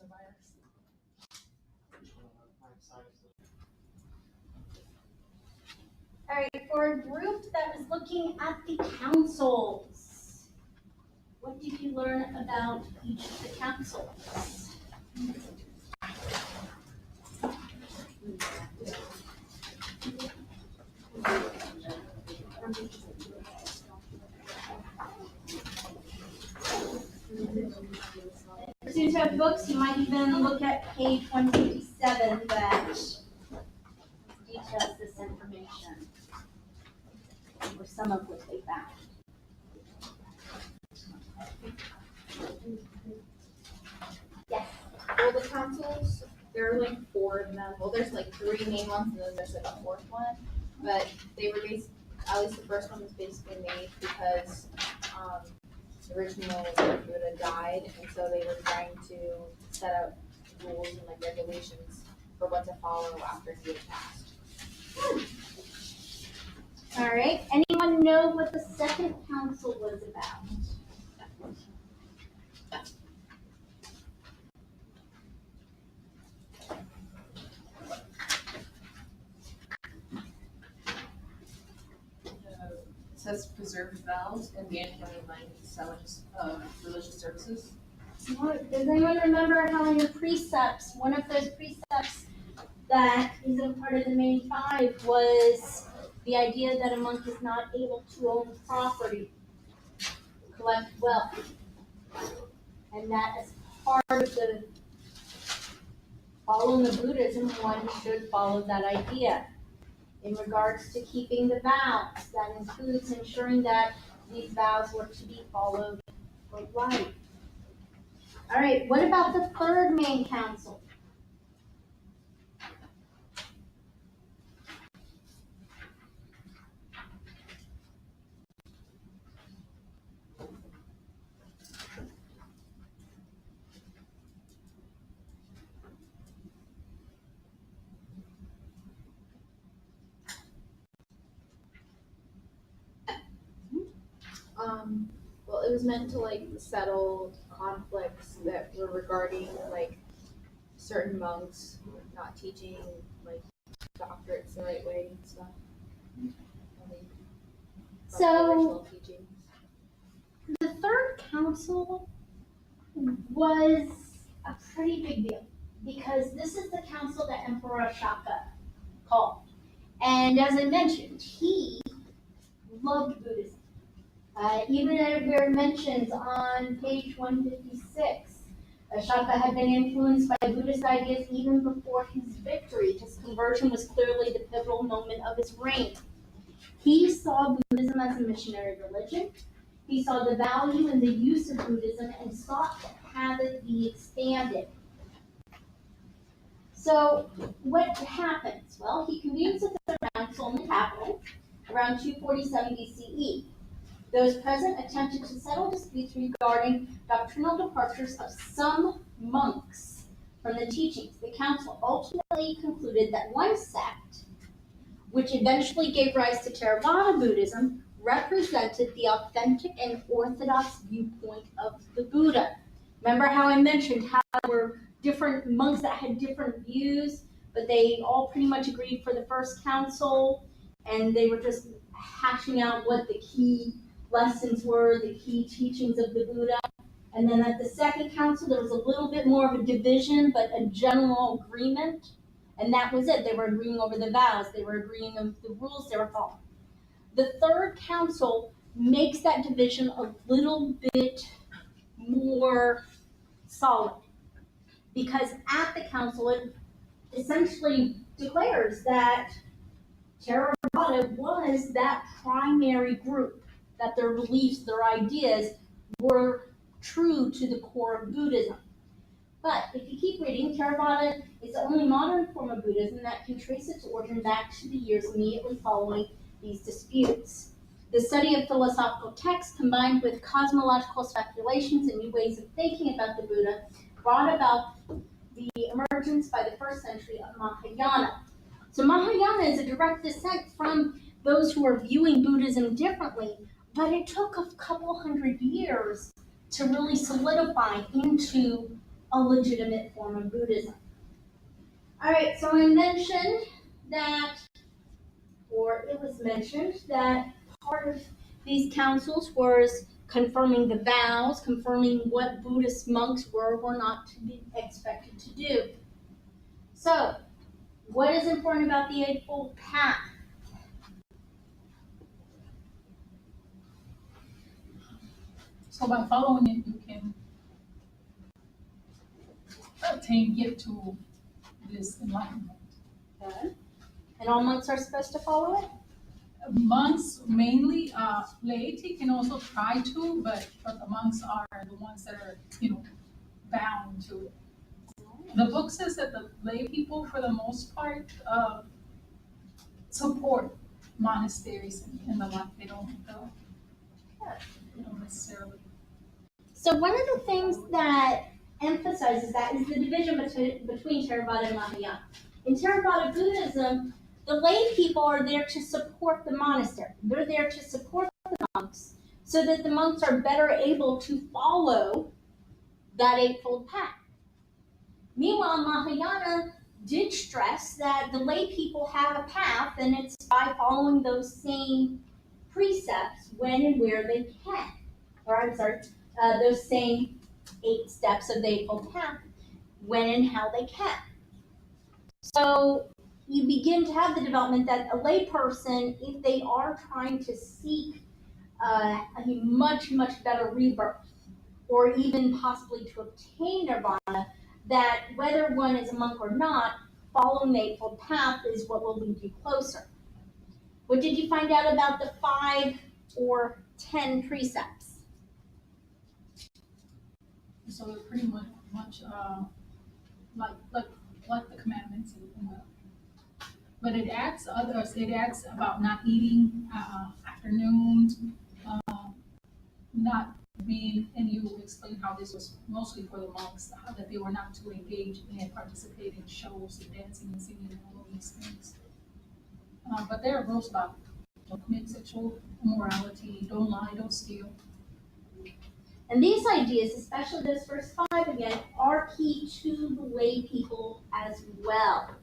virus. All right, for a group that was looking at the councils, what did you learn about each of the councils? For students who have books, you might even look at page 157 that details this information, or some of what they found. Yes? Well, the councils, there are like 4 of them. Well, there's like 3 main ones, and then there's like a 4th one. But they were at least the first one was basically made because the original Buddha died, and so they were trying to set out rules and like regulations for what to follow after he had passed. All right. Anyone know what the second council was about? It says preserve vows and mandatory religious services. Does anyone remember how in your precepts, one of those precepts that isn't part of the main 5 was the idea that a monk is not able to own property, collect wealth, and that as part of the following of Buddhism, one should follow that idea. In regards to keeping the vows, that includes ensuring that these vows were to be followed for life. All right, what about the third main council? Well, it was meant to like settle conflicts that were regarding like certain monks not teaching like doctorates the right way and stuff. So teachings. the third council was a pretty big deal because this is the council that Emperor Ashoka called. And as I mentioned, he loved Buddhism. Even there are mentions on page 156. Ashoka had been influenced by Buddhist ideas even before his victory. His conversion was clearly the pivotal moment of his reign. He saw Buddhism as a missionary religion. He saw the value in the use of Buddhism and sought to have it be expanded. So what happens? Well, he convenes a third council in the capital around 247 BCE. Those present attempted to settle disputes regarding doctrinal departures of some monks from the teachings. The council ultimately concluded that one sect, which eventually gave rise to Theravada Buddhism, represented the authentic and orthodox viewpoint of the Buddha. Remember how I mentioned how there were different monks that had different views, but they all pretty much agreed for the first council, and they were just hashing out what the key lessons were, the key teachings of the Buddha. And then at the second council, there was a little bit more of a division, but a general agreement. And that was it. They were agreeing over the vows. They were agreeing on the rules they were following. The third council makes that division a little bit more solid. Because at the council, it essentially declares that Theravada was that primary group, that their beliefs, their ideas were true to the core of Buddhism. But if you keep reading, Theravada is the only modern form of Buddhism that can trace its origin back to the years immediately following these disputes. The study of philosophical texts combined with cosmological speculations and new ways of thinking about the Buddha brought about the emergence by the 1st century of Mahayana. So Mahayana is a direct descent from those who are viewing Buddhism differently, but it took a couple hundred years to really solidify into a legitimate form of Buddhism. All right, so I mentioned that, or it was mentioned that part of these councils was confirming the vows, confirming what Buddhist monks were or were not to be expected to do. So, what is important about the Eightfold Path? So by following it, you can get to this enlightenment. Okay. And all monks are supposed to follow it? Monks mainly, laity can also try to, but the monks are the ones that are, bound to it. The book says that the lay people, for the most part, support monasteries and the like. They don't necessarily. So one of the things that emphasizes that is the division between Theravada and Mahayana. In Theravada Buddhism, the lay people are there to support the monastery. They're there to support the monks so that the monks are better able to follow that Eightfold Path. Meanwhile, Mahayana did stress that the lay people have a path, and it's by following those same precepts when and where they can. Or I'm sorry, those same 8 steps of the Eightfold Path when and how they can. So you begin to have the development that a layperson, if they are trying to seek a much, much better rebirth, or even possibly to obtain nirvana, that whether one is a monk or not, following the Eightfold Path is what will lead you closer. What did you find out about the 5 or 10 precepts? So they're pretty much like the commandments, but it adds others. It adds about not eating afternoons, not being, and you explain how this was mostly for the monks, how that they were not to engage in participate in shows, and dancing and singing and all of these things. But there are rules about don't commit sexual immorality, don't lie, don't steal. And these ideas, especially those first 5 again, are key to the lay people as well.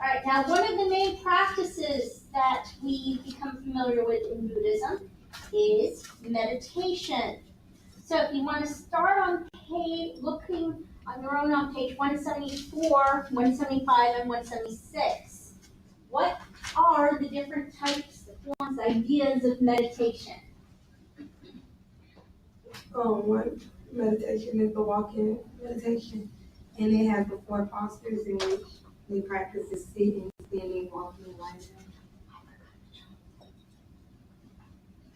All right, now one of the main practices that we become familiar with in Buddhism is meditation. So if you want to start on looking on your own on page 174, 175, and 176, what are the different types, forms, ideas of meditation? One meditation is the walking meditation, and they have the 4 postures in which they practice is sitting, standing, walking, and lying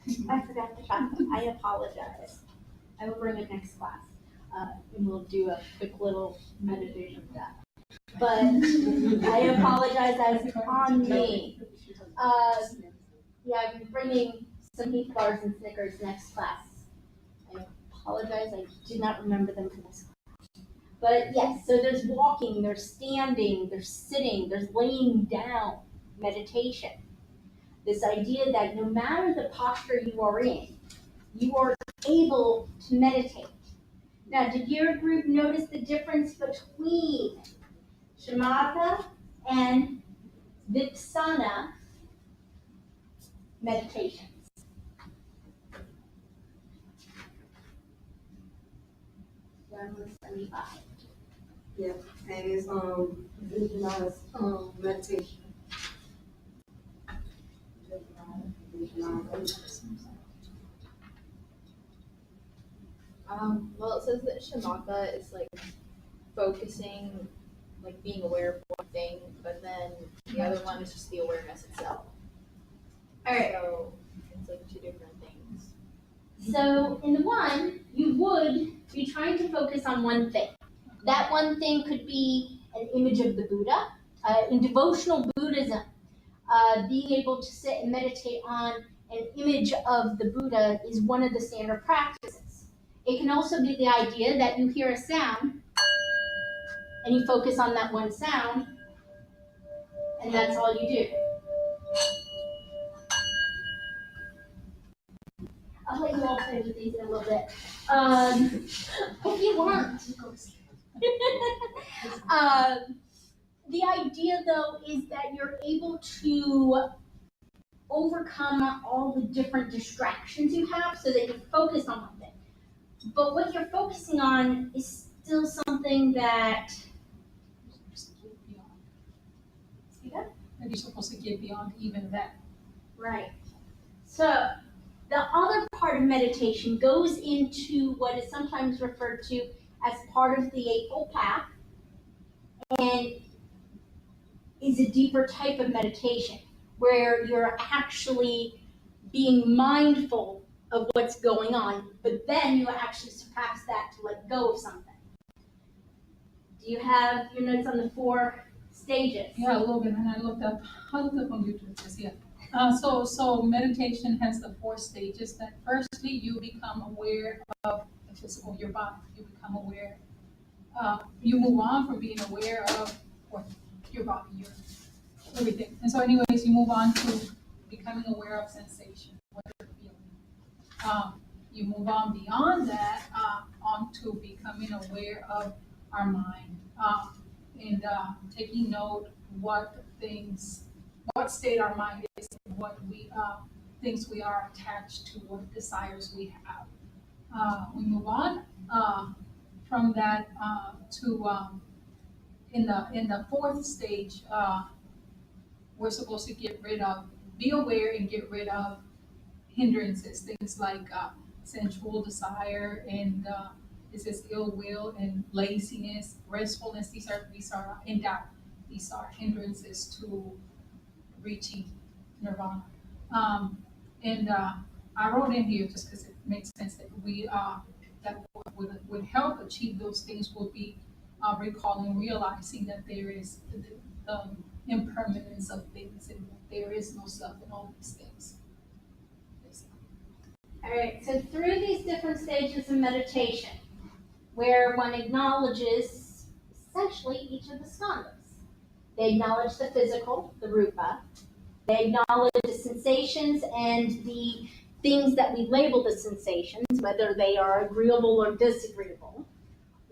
down. I forgot to talk. I apologize. I will bring it next class, and we'll do a quick little meditation of that. But I apologize, that's on me. Yeah, I've been bringing some Heath bars and Snickers next class. I apologize, I did not remember them for this class. But yes, so there's walking, there's standing, there's sitting, there's laying down meditation. This idea that no matter the posture you are in, you are able to meditate. Now, did your group notice the difference between shamatha and vipassana meditations? Yeah, and it's visualized meditation. Well, it says that shamatha is like focusing, like being aware of one thing, but then the other one is just the awareness itself. All right. So it's like 2 different things. So in the one, you would be trying to focus on one thing. That one thing could be an image of the Buddha. In devotional Buddhism, being able to sit and meditate on an image of the Buddha is one of the standard practices. It can also be the idea that you hear a sound and you focus on that one sound, and that's all you do. I'll let you all play with these in a little bit. If you want. The idea, though, is that you're able to overcome all the different distractions you have so that you're focused on one thing. But what you're focusing on is still something that, see that? And you're supposed to get beyond even that. Right. So the other part of meditation goes into what is sometimes referred to as part of the Eightfold Path and is a deeper type of meditation where you're actually being mindful of what's going on, but then you actually surpass that to let go of something. Do you have your notes on the 4 stages? Yeah, Logan, and I looked up on YouTube, just, yeah. So meditation has the 4 stages. That firstly, you become aware of the physical, your body. You become aware. You move on from being aware of your body, your everything. And so, anyways, you move on to becoming aware of sensation, what you're feeling. You move on beyond that, onto becoming aware of our mind, and taking note what state our mind is, what things we are attached to, what desires we have. We move on from that to in the 4th stage. We're supposed to be aware and get rid of hindrances, things like sensual desire and this is ill will and laziness, restfulness. These are in doubt. These are hindrances to reaching nirvana. And I wrote in here just because it makes sense that that would help achieve those things will be recalling, realizing that there is the impermanence of things and that there is no self in all these things. All right, so through these different stages of meditation, where one acknowledges essentially each of the skandhas. They acknowledge the physical, the rupa. They acknowledge the sensations and the things that we label the sensations, whether they are agreeable or disagreeable.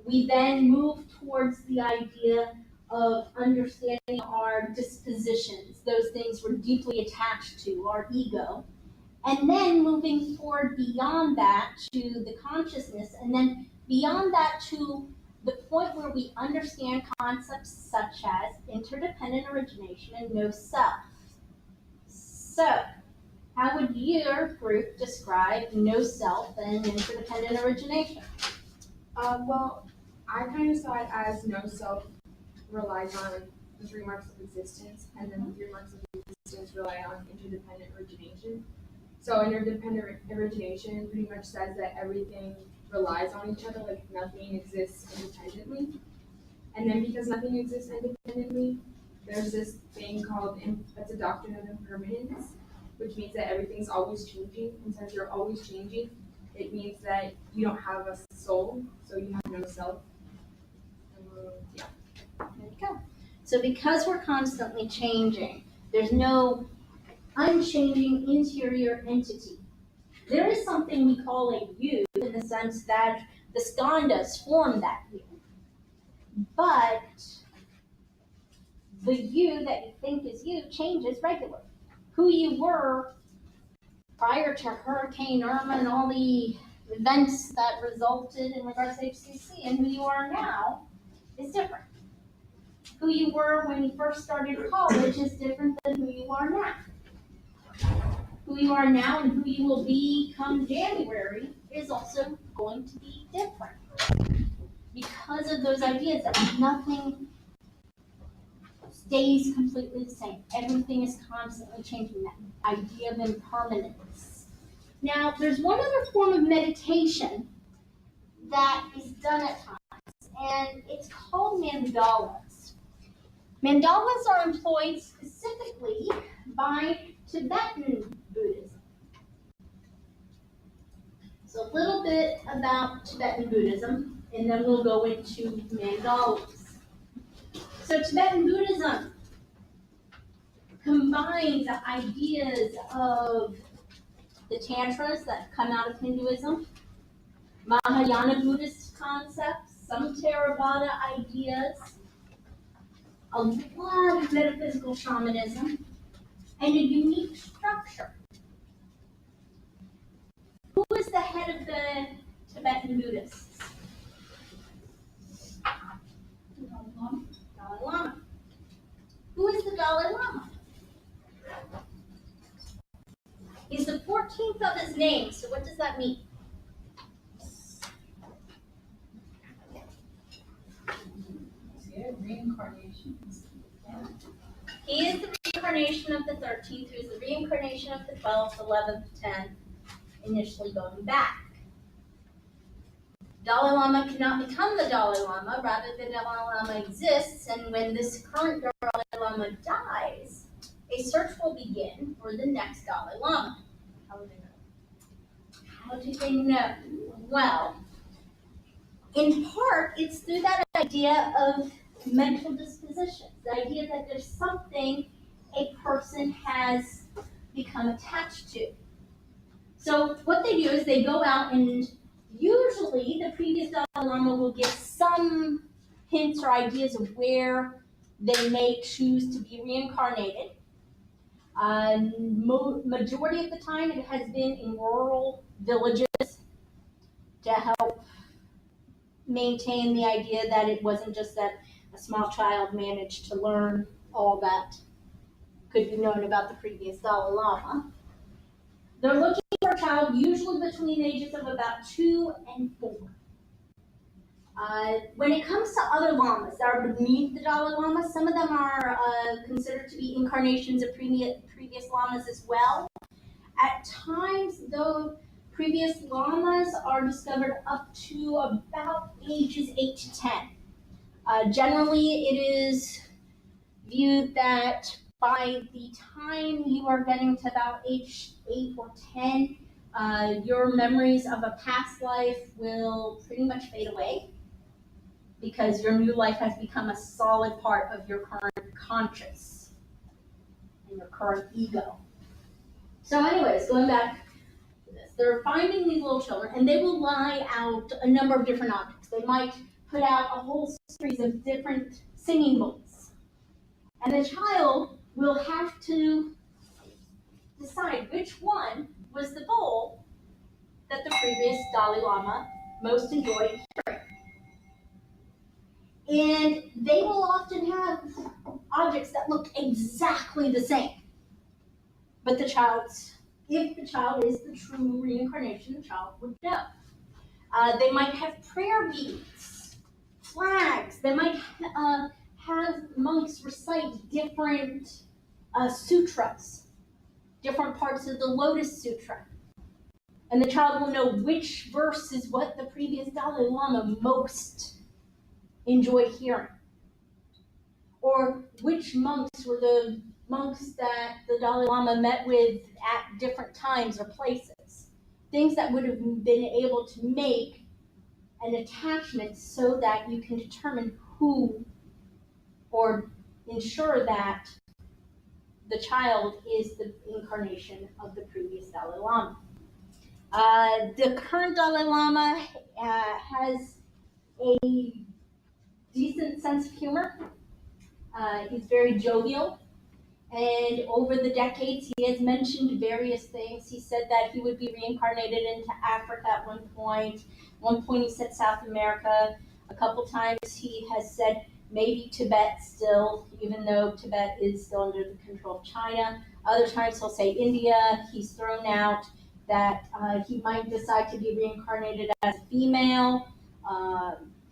We then move towards the idea of understanding our dispositions, those things we're deeply attached to, our ego. And then moving forward beyond that to the consciousness, and then beyond that to the point where we understand concepts such as interdependent origination and no self. So, how would your group describe no self and interdependent origination? Well, I kind of saw it as no self relies on the 3 marks of existence, and then the 3 marks of existence rely on interdependent origination. So interdependent origination pretty much says that everything relies on each other, like nothing exists independently. And then because nothing exists independently, there's this thing called, that's a doctrine of impermanence, which means that everything's always changing. And since you're always changing, it means that you don't have a soul, so you have no self. Yeah. There you go. So because we're constantly changing, there's no unchanging interior entity. There is something we call a you in the sense that the skandhas form that you. But the you that you think is you changes regularly. Who you were prior to Hurricane Irma and all the events that resulted in regards to HCC and who you are now is different. Who you were when you first started college is different than who you are now. Who you are now and who you will be come January is also going to be different. Because of those ideas that nothing stays completely the same. Everything is constantly changing, that idea of impermanence. Now, there's one other form of meditation that is done at times, and it's called mandalas. Mandalas are employed specifically by Tibetan Buddhism. So a little bit about Tibetan Buddhism, and then we'll go into mandalas. So Tibetan Buddhism combines the ideas of the tantras that come out of Hinduism, Mahayana Buddhist concepts, some Theravada ideas, a lot of metaphysical shamanism, and a unique structure. Who is the head of the Tibetan Buddhists? Dalai Lama. Who is the Dalai Lama? He's the 14th of his name, so what does that mean? Yeah, reincarnation. He is the reincarnation of the 13th, who is the reincarnation of the 12th, 11th, 10th, initially going back. Dalai Lama cannot become the Dalai Lama, rather the Dalai Lama exists, and when this current Dalai Lama dies, a search will begin for the next Dalai Lama. How would they know? How do they know? Well, in part, it's through that idea of mental dispositions, the idea that there's something a person has become attached to. So what they do is they go out, and usually the previous Dalai Lama will give some hints or ideas of where they may choose to be reincarnated. Majority of the time it has been in rural villages to help maintain the idea that it wasn't just that a small child managed to learn all that could be known about the previous Dalai Lama. They're looking for a child usually between the ages of about 2 and 4. When it comes to other lamas that are beneath the Dalai Lama, some of them are considered to be incarnations of previous lamas as well. At times, though, previous lamas are discovered up to about ages 8 to 10. Generally, it is viewed that by the time you are getting to about age 8 or 10, your memories of a past life will pretty much fade away because your new life has become a solid part of your current conscious and your current ego. So anyways, going back to this, they're finding these little children, and they will lie out a number of different objects. They might put out a whole series of different singing bowls. And the child will have to decide which one was the bowl that the previous Dalai Lama most enjoyed hearing. And they will often have objects that look exactly the same. But if the child is the true reincarnation, the child would know. They might have prayer beads, flags. They might have monks recite different sutras, different parts of the Lotus Sutra. And the child will know which verse is what the previous Dalai Lama most enjoyed hearing. Or which monks were the monks that the Dalai Lama met with at different times or places. Things that would have been able to make an attachment so that you can determine who or ensure that the child is the incarnation of the previous Dalai Lama. The current Dalai Lama has a decent sense of humor. He's very jovial. And over the decades, he has mentioned various things. He said that he would be reincarnated into Africa at one point. At one point, he said South America. A couple times, he has said maybe Tibet still, even though Tibet is still under the control of China. Other times, he'll say India. He's thrown out that he might decide to be reincarnated as a female.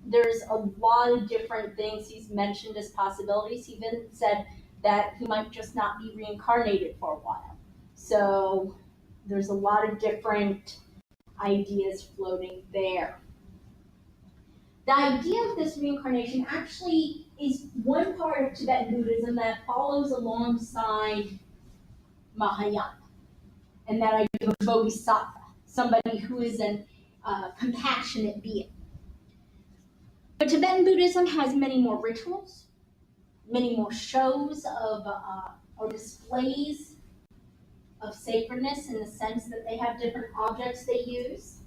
There's a lot of different things he's mentioned as possibilities. He even said that he might just not be reincarnated for a while. So there's a lot of different ideas floating there. The idea of this reincarnation actually is one part of Tibetan Buddhism that follows alongside Mahayana, and that idea of Bodhisattva, somebody who is a compassionate being. But Tibetan Buddhism has many more rituals, many more shows of or displays of sacredness in the sense that they have different objects they use.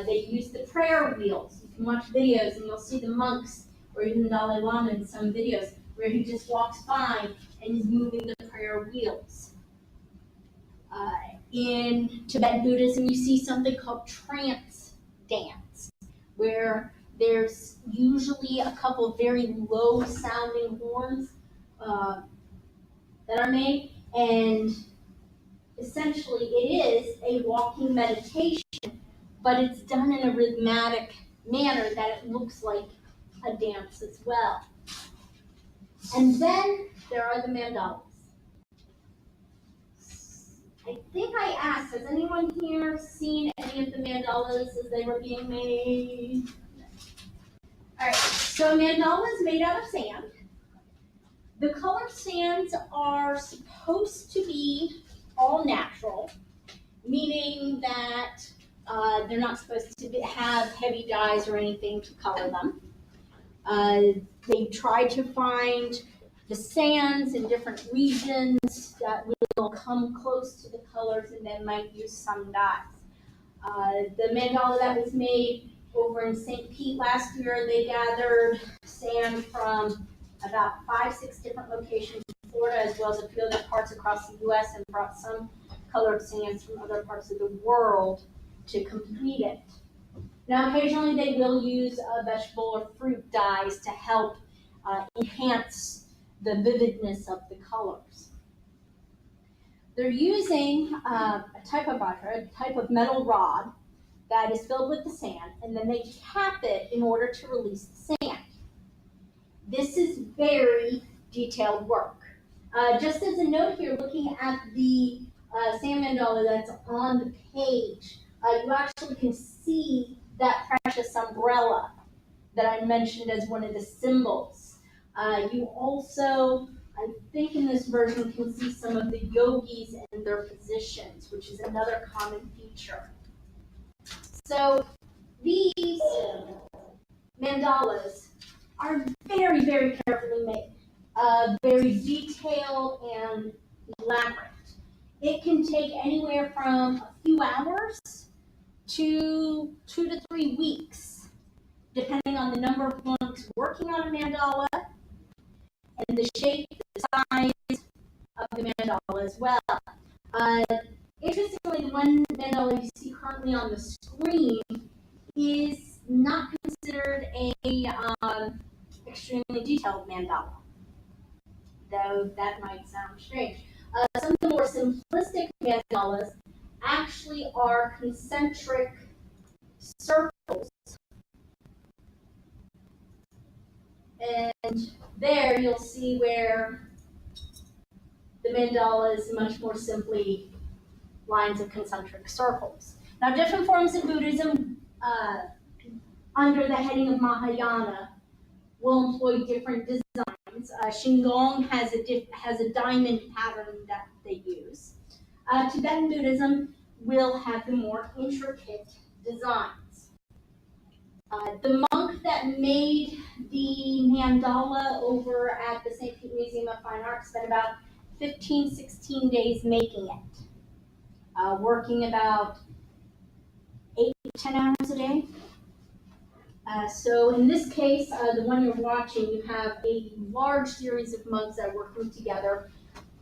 They use the prayer wheels. You can watch videos and you'll see the monks or even the Dalai Lama in some videos where he just walks by and is moving the prayer wheels. In Tibetan Buddhism, you see something called trance dance, where there's usually a couple of very low sounding horns that are made, and essentially it is a walking meditation, but it's done in a rhythmic manner that it looks like a dance as well. And then there are the mandalas. I think I asked, has anyone here seen any of the mandalas as they were being made? Alright, so a mandala is made out of sand. The color sands are supposed to be all natural, meaning that they're not supposed to have heavy dyes or anything to color them. They try to find the sands in different regions that will come close to the colors and then might use some dyes. The mandala that was made over in St. Pete last year, they gathered sand from about 5-6 different locations in Florida, as well as a few other parts across the US, and brought some colored sands from other parts of the world to complete it. Now, occasionally they will use vegetable or fruit dyes to help enhance the vividness of the colors. They're using a type of butter, a type of metal rod that is filled with the sand, and then they tap it in order to release the sand. This is very detailed work. Just as a note here, looking at the sand mandala that's on the page, you actually can see that precious umbrella that I mentioned as one of the symbols. You also, I think in this version, can see some of the yogis and their positions, which is another common feature. So these mandalas are very, very carefully made, very detailed and elaborate. It can take anywhere from a few hours to 2 to 3 weeks, depending on the number of monks working on a mandala and the shape, the size of the mandala as well. Interestingly, the one mandala you see currently on the screen is not considered a extremely detailed mandala, though that might sound strange. Some of the more simplistic mandalas actually are concentric circles. And there you'll see where the mandala is much more simply lines of concentric circles. Now, different forms of Buddhism under the heading of Mahayana will employ different designs. Shingon has a diamond pattern that they use. Tibetan Buddhism will have the more intricate designs. The monk that made the mandala over at the St. Pete Museum of Fine Arts spent about 15-16 days making it, working about 8 to 10 hours a day. So in this case, the one you're watching, you have a large series of monks that are working together.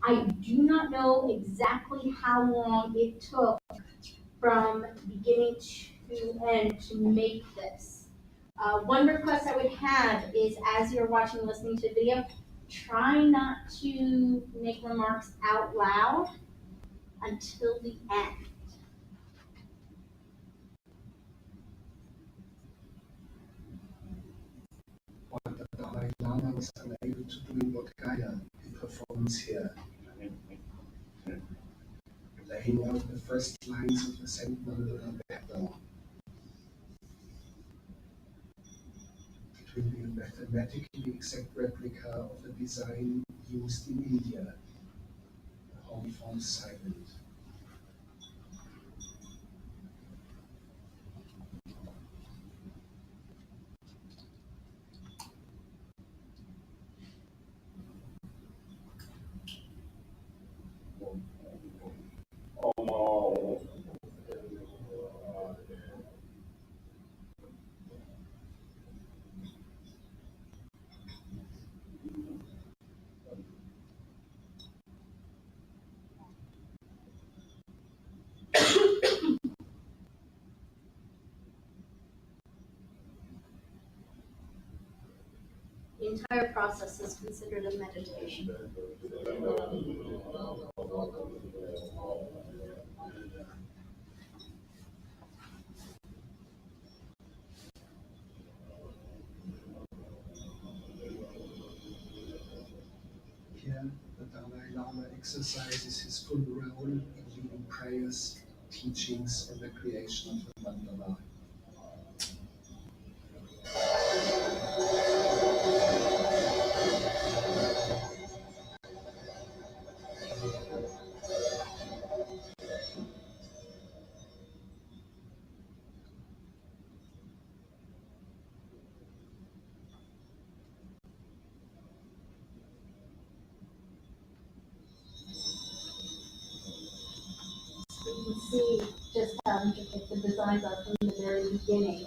I do not know exactly how long it took from beginning to end to make this. One request I would have is, as you're watching and listening to the video, try not to make remarks out loud until the end. What the Dalai Lama was unable to do in Bodh Gaya, he performs here. Laying out the first lines of the sand mandala pattern. It will be a mathematically exact replica of the design used in India. The whole form silent. The entire process is considered a meditation. Here, the Dalai Lama exercises his full role in leading prayers, teachings, and the creation of the mandala. You can see just how intricate the designs are from the very beginning.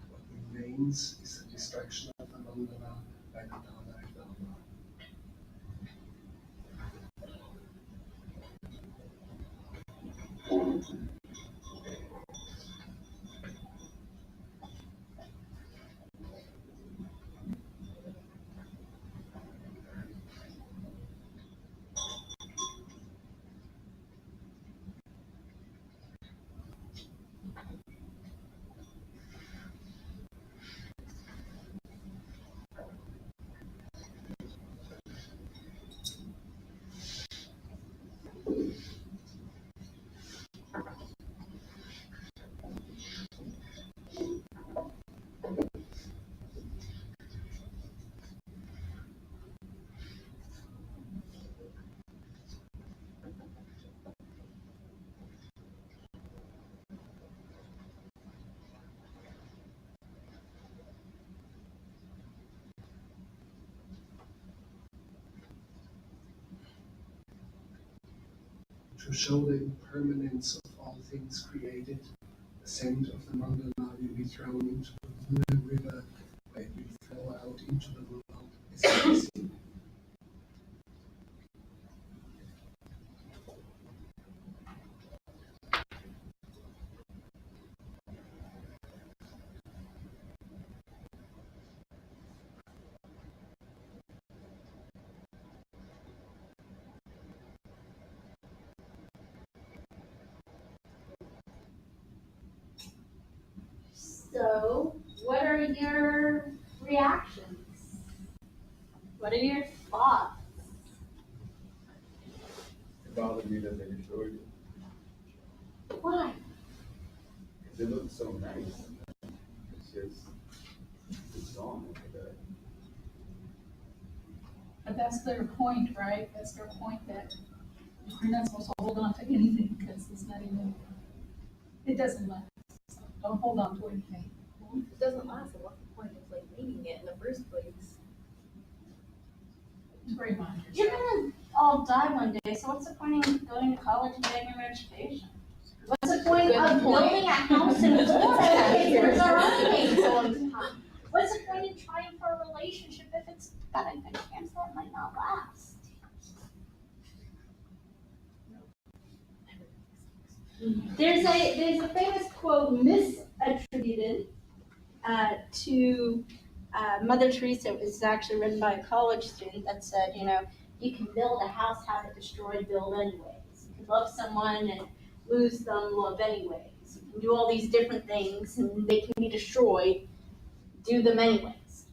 What remains is the destruction of the mandala by the Dalai Lama. To show the impermanence of all things created, the scent of the mandala will be thrown into the Blue River, where it will flow out into the world as medicine. So, what are your reactions? What are your thoughts? It bothered me that they destroyed it. Why? Because it looked so nice. It's just, it's gone after that. But that's their point, right? That's their point that you're not supposed to hold on to anything because it's not even, it doesn't last. So don't hold on to anything. If it doesn't last, then what's the point of like needing it in the first place? Remind You're yourself. gonna all die one day, so what's the point in going to college and getting your education? What's the point Good of point. building a house in Florida if you're already going to time? What's the point in trying for a relationship if it's got a good chance that it might not last? There's a famous quote misattributed to Mother Teresa. It was actually written by a college student that said, you can build a house, have it destroyed, build anyways. You can love someone and lose them, love anyways. You can do all these different things and they can be destroyed, do them anyways.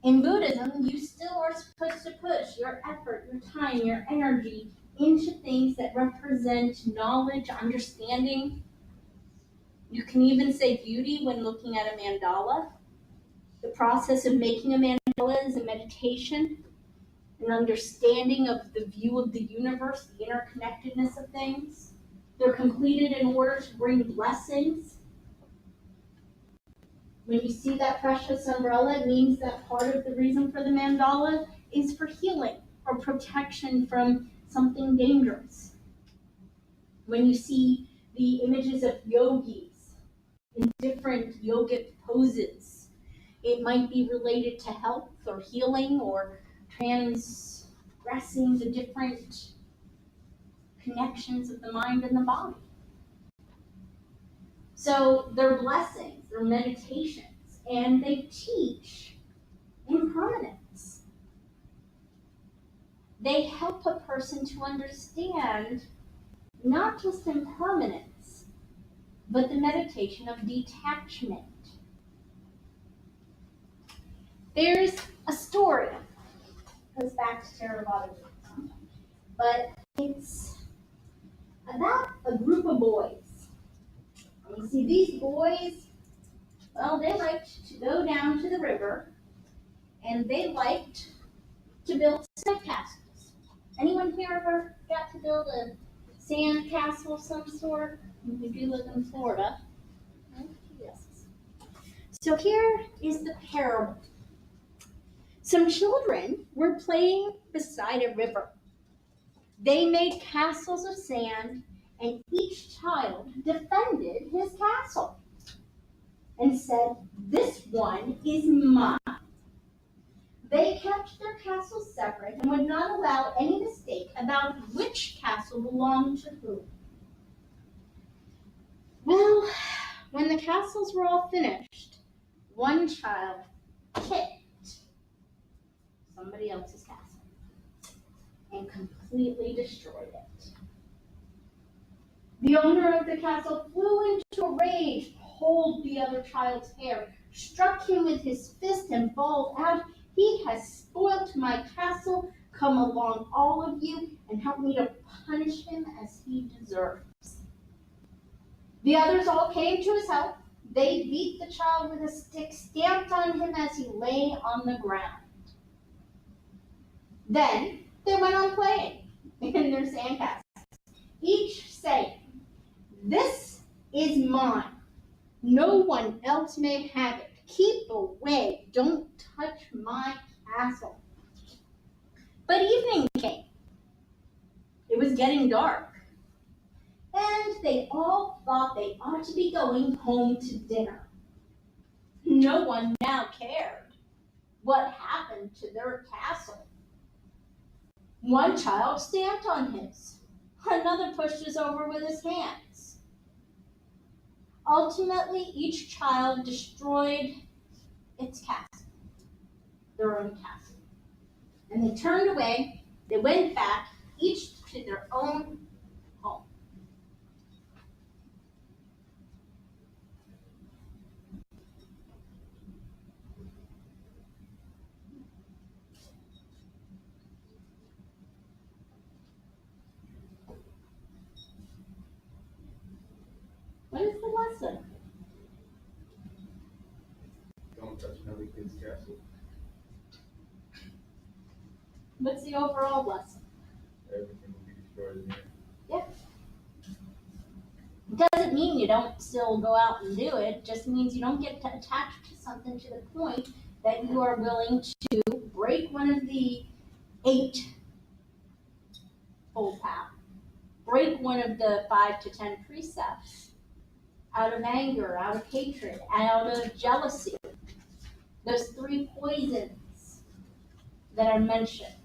In Buddhism, you still are supposed to push your effort, your time, your energy into things that represent knowledge, understanding. You can even say beauty when looking at a mandala. The process of making a mandala is a meditation, an understanding of the view of the universe, the interconnectedness of things. They're completed in order to bring blessings. When you see that precious umbrella, it means that part of the reason for the mandala is for healing or protection from something dangerous. When you see the images of yogis in different yogic poses, it might be related to health or healing or transgressing the different connections of the mind and the body. So they're blessings, they're meditations, and they teach impermanence. They help a person to understand not just impermanence, but the meditation of detachment. There's a story, goes back to Theravada, but it's about a group of boys. And you see, these boys, well, they liked to go down to the river and they liked to build sand castles. Anyone here ever got to build a sand castle of some sort? We do live in Florida. Yes. So here is the parable. Some children were playing beside a river. They made castles of sand, and each child defended his castle and said, "This one is mine." They kept their castles separate and would not allow any mistake about which castle belonged to whom. Well, when the castles were all finished, one child kicked somebody else's castle and completely destroyed it. The owner of the castle flew into a rage, pulled the other child's hair, struck him with his fist, and bawled out, "He has spoilt my castle. Come along, all of you, and help me to punish him as he deserves." The others all came to his help. They beat the child with a stick, stamped on him as he lay on the ground. Then they went on playing in their sandcastles, each saying, "This is mine. No one else may have it. Keep away. Don't touch my castle." But evening came. It was getting dark. And they all thought they ought to be going home to dinner. No one now cared what happened to their castle. One child stamped on his. Another pushed his over with his hands. Ultimately, each child destroyed its castle, their own castle. And they turned away, they went back, each to their own home. What is the lesson? Don't touch another kid's castle. What's the overall lesson? Everything will be destroyed in there. It doesn't mean you don't still go out and do it. It just means you don't get attached to something to the point that you are willing to break one of the 8-fold path, break one of the 5 to 10 precepts out of anger, out of hatred, out of jealousy. Those 3 poisons that are mentioned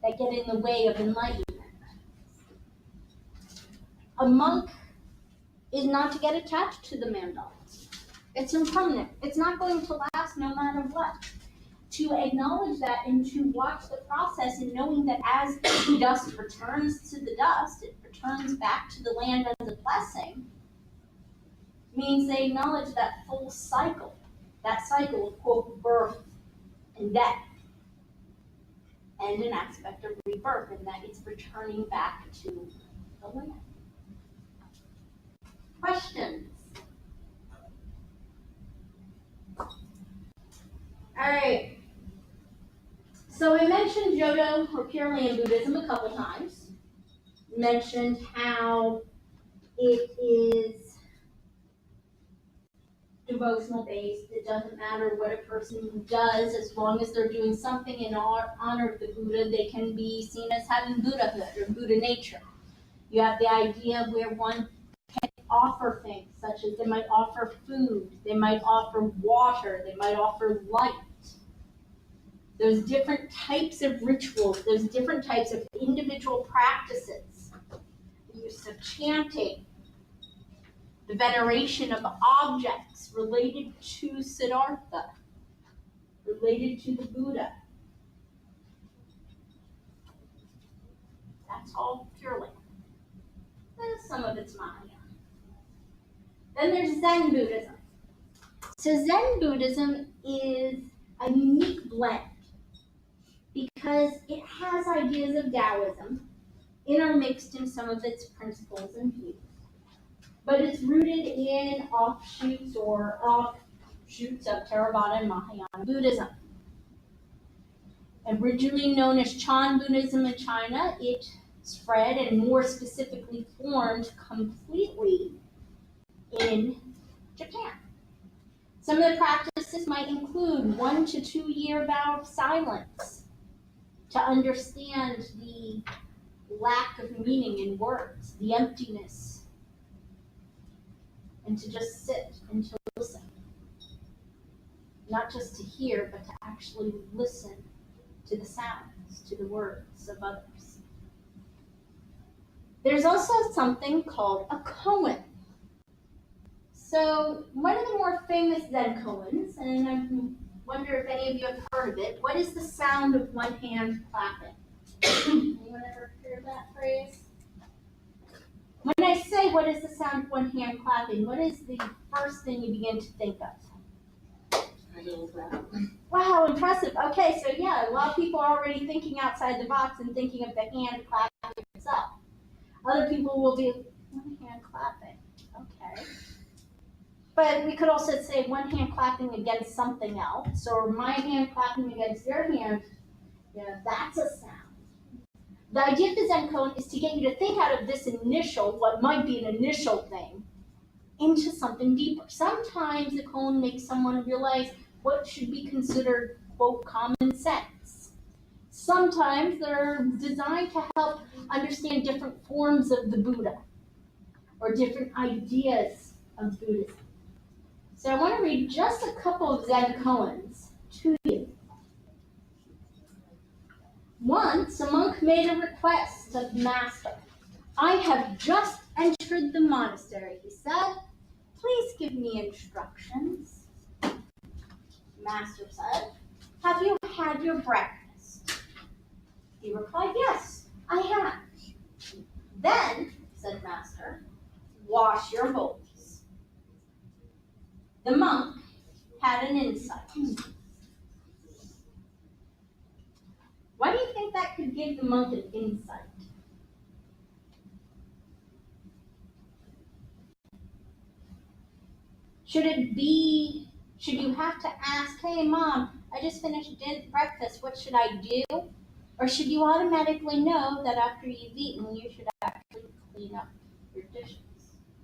that get in the way of enlightenment. A monk is not to get attached to the mandala. It's impermanent. It's not going to last no matter what. To acknowledge that and to watch the process and knowing that as the dust returns to the dust, it returns back to the land as a blessing, means they acknowledge that full cycle, that cycle of, quote, birth and death. and an aspect of rebirth, and that it's returning back to the land. Questions? All right. So I mentioned Jodo or Pure Land Buddhism a couple times. Mentioned how it is devotional based. It doesn't matter what a person does, as long as they're doing something in honor of the Buddha, they can be seen as having Buddhahood or Buddha nature. You have the idea where one can offer things, such as they might offer food, they might offer water, they might offer light. There's different types of rituals, there's different types of individual practices. The use of chanting, the veneration of objects related to Siddhartha, related to the Buddha. That's all Pure Land. Some of it's Mahayana. Then there's Zen Buddhism. So Zen Buddhism is a unique blend because it has ideas of Taoism intermixed in some of its principles and views. But it's rooted in offshoots of Theravada and Mahayana Buddhism. Originally known as Chan Buddhism in China, it spread and more specifically formed completely in Japan. Some of the practices might include 1 to 2 year vow of silence to understand the lack of meaning in words, the emptiness, and to just sit and to listen. Not just to hear, but to actually listen to the sounds, to the words of others. There's also something called a koan. So one of the more famous Zen koans, and I wonder if any of you have heard of it, what is the sound of one hand clapping? Anyone ever heard that phrase? When I say what is the sound of one hand clapping, what is the first thing you begin to think of? Wow, impressive. Okay, so yeah, a lot of people are already thinking outside the box and thinking of the hand clapping itself. Other people will do one hand clapping. Okay. But we could also say one hand clapping against something else, or my hand clapping against your hand. Yeah, that's a sound. The idea of the Zen koan is to get you to think out of this initial, what might be an initial thing, into something deeper. Sometimes the koan makes someone realize what should be considered, quote, common sense. Sometimes they're designed to help understand different forms of the Buddha or different ideas of Buddhism. So I want to read just a couple of Zen koans to you. Once a monk made a request of the master. I have just entered the monastery, he said. Please give me instructions. Master said, have you had your breakfast? He replied, yes, I have. Then, said Master, wash your bowls. The monk had an insight. Why do you think that could give the monk an insight? Should you have to ask, hey mom, I just finished breakfast, what should I do? Or should you automatically know that after you've eaten, you should actually clean up your dishes?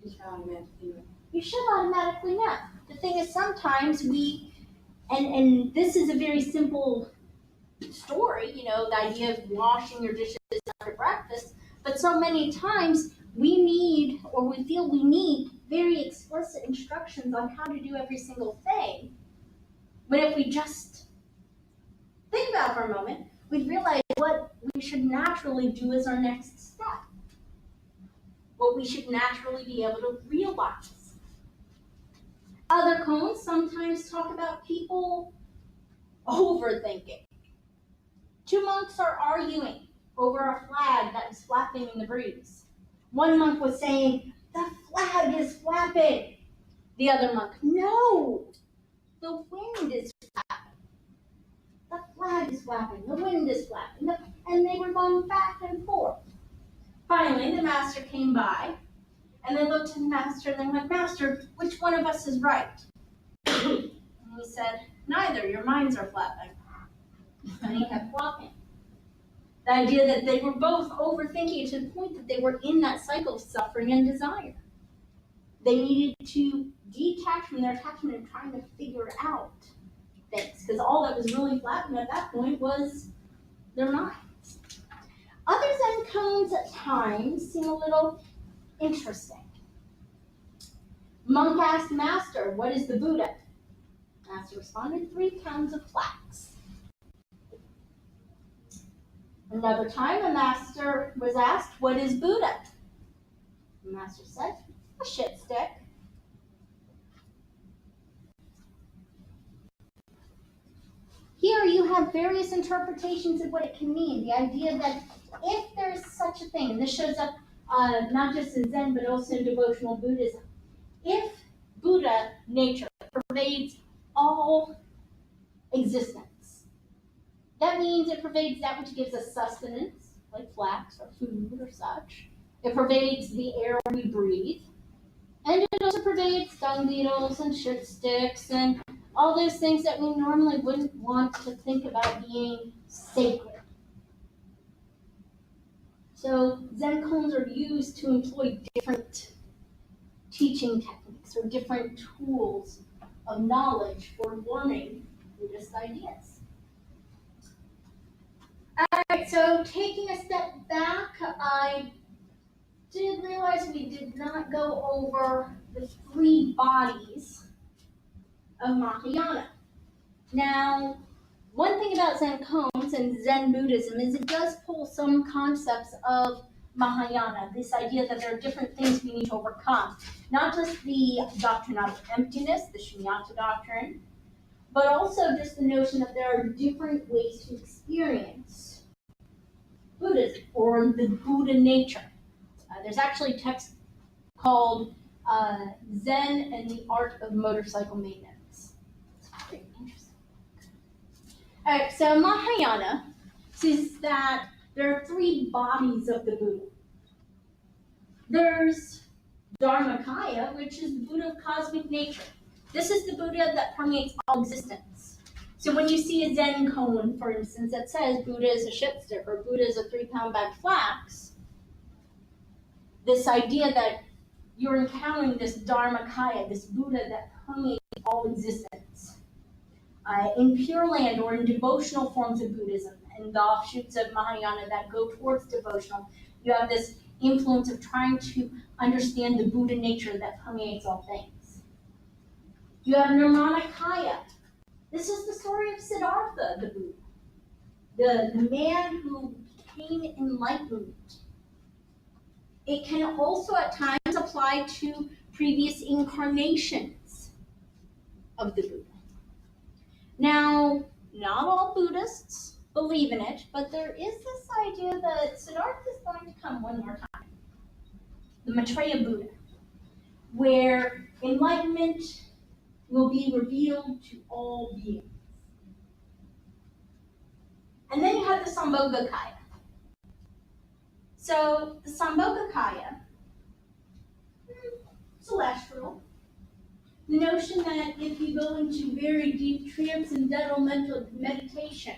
You should automatically know. The thing is, sometimes and this is a very simple story, the idea of washing your dishes after breakfast, but so many times we feel we need very explicit instructions on how to do every single thing. But if we just think about it for a moment, we'd realize what we should naturally do as our next step. What we should naturally be able to realize. Other koans sometimes talk about people overthinking. Two monks are arguing over a flag that is flapping in the breeze. One monk was saying, the flag is flapping. The other monk, no, the wind is flapping. The flag is flapping, the wind is flapping, and they were going back and forth. Finally, the master came by, and they looked at the master and they went, "Master, which one of us is right?" And he said, "Neither, your minds are flapping." And he kept walking. The idea that they were both overthinking to the point that they were in that cycle of suffering and desire. They needed to detach from their attachment and trying to figure out things, because all that was really flapping at that point was their minds. Other Zen cones at times seem a little interesting. Monk asked Master, "What is the Buddha?" Master responded, 3 pounds of flax. Another time, a master was asked, "What is Buddha?" The master said, "A shit stick." Here you have various interpretations of what it can mean. The idea that if there is such a thing, and this shows up not just in Zen but also in devotional Buddhism, if Buddha nature pervades all existence, that means it pervades that which gives us sustenance, like flax or food or such. It pervades the air we breathe. And it also pervades dung beetles and shit sticks and all those things that we normally wouldn't want to think about being sacred. So Zen koans are used to employ different teaching techniques or different tools of knowledge for learning Buddhist ideas. Alright, so taking a step back, I did realize we did not go over the 3 bodies of Mahayana. Now, one thing about Zen koans and Zen Buddhism is it does pull some concepts of Mahayana, this idea that there are different things we need to overcome. Not just the doctrine of emptiness, the Shunyata doctrine, but also just the notion that there are different ways to experience Buddhism or the Buddha nature. There's actually a text called Zen and the Art of Motorcycle Maintenance. It's pretty interesting. All right, so Mahayana says that there are 3 bodies of the Buddha. There's Dharmakaya, which is the Buddha of cosmic nature. This is the Buddha that permeates all existence. So when you see a Zen koan, for instance, that says Buddha is a shit stick or Buddha is a 3-pound bag of flax, this idea that you're encountering this Dharmakaya, this Buddha that permeates all existence. In Pure Land or in devotional forms of Buddhism and the offshoots of Mahayana that go towards devotional, you have this influence of trying to understand the Buddha nature that permeates all things. You have Nirmanakaya. This is the story of Siddhartha, the Buddha, the man who became enlightened. It can also at times apply to previous incarnations of the Buddha. Now, not all Buddhists believe in it, but there is this idea that Siddhartha is going to come one more time. The Maitreya Buddha, where enlightenment will be revealed to all beings. And then you have the Sambhogakaya. So the Sambhogakaya, celestial. The notion that if you go into very deep transcendental mental meditation,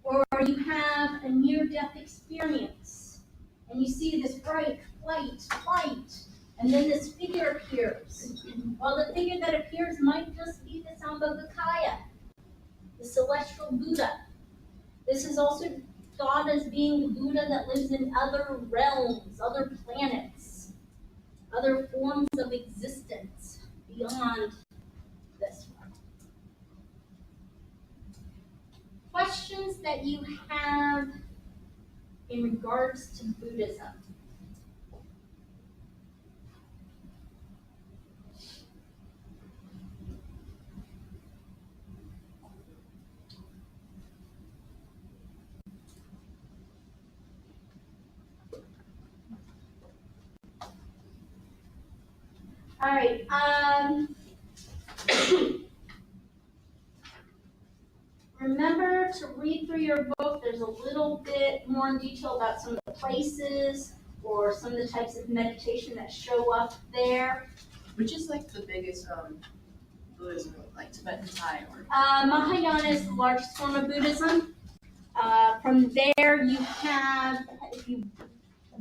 or you have a near-death experience, and you see this bright, light, and then this figure appears. Well, the figure that appears might just be the Sambhogakaya, the celestial Buddha. This is also thought as being the Buddha that lives in other realms, other planets, other forms of existence beyond this one. Questions that you have in regards to Buddhism? All right. remember to read through your book. There's a little bit more in detail about some of the places or some of the types of meditation that show up there. Which is like the biggest Buddhism, like Tibetan Thai or Mahayana is the largest form of Buddhism. From there, you have, if you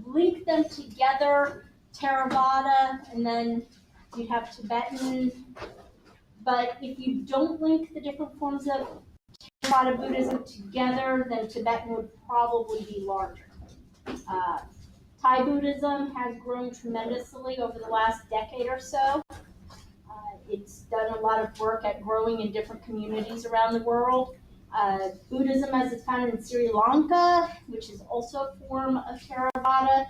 link them together, Theravada, and then you have Tibetan. But if you don't link the different forms of Theravada Buddhism together, then Tibetan would probably be larger. Thai Buddhism has grown tremendously over the last decade or so. It's done a lot of work at growing in different communities around the world. Buddhism, as it's found in Sri Lanka, which is also a form of Theravada,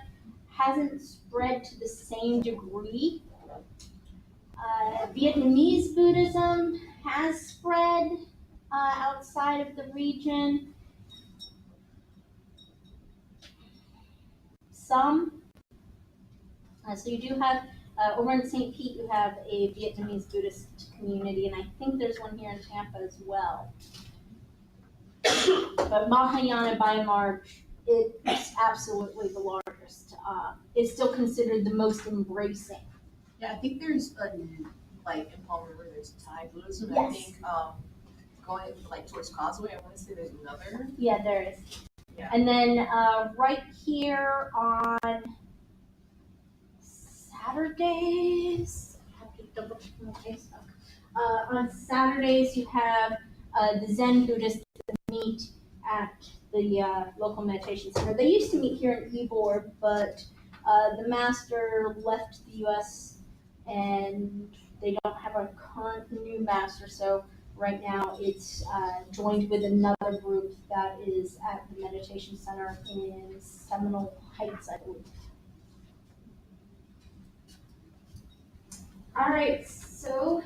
hasn't spread to the same degree. Vietnamese Buddhism has spread outside of the region. Some. So you do have, over in St. Pete, you have a Vietnamese Buddhist community, and I think there's one here in Tampa as well. But Mahayana, by and large, it's absolutely the largest. It's still considered the most embracing. yeah, I think there's like in Palm River there's Thai Buddhism. Yes. I think going like towards Causeway, I want to say there's another. Yeah, there is. Yeah. And then right here on Saturdays, I have to double check my Facebook. On Saturdays, you have the Zen Buddhists that meet at the local meditation center. They used to meet here in Ybor, but the master left the U.S. and they don't have a current new master, so right now it's joined with another group that is at the meditation center in Seminole Heights, I believe. All right, so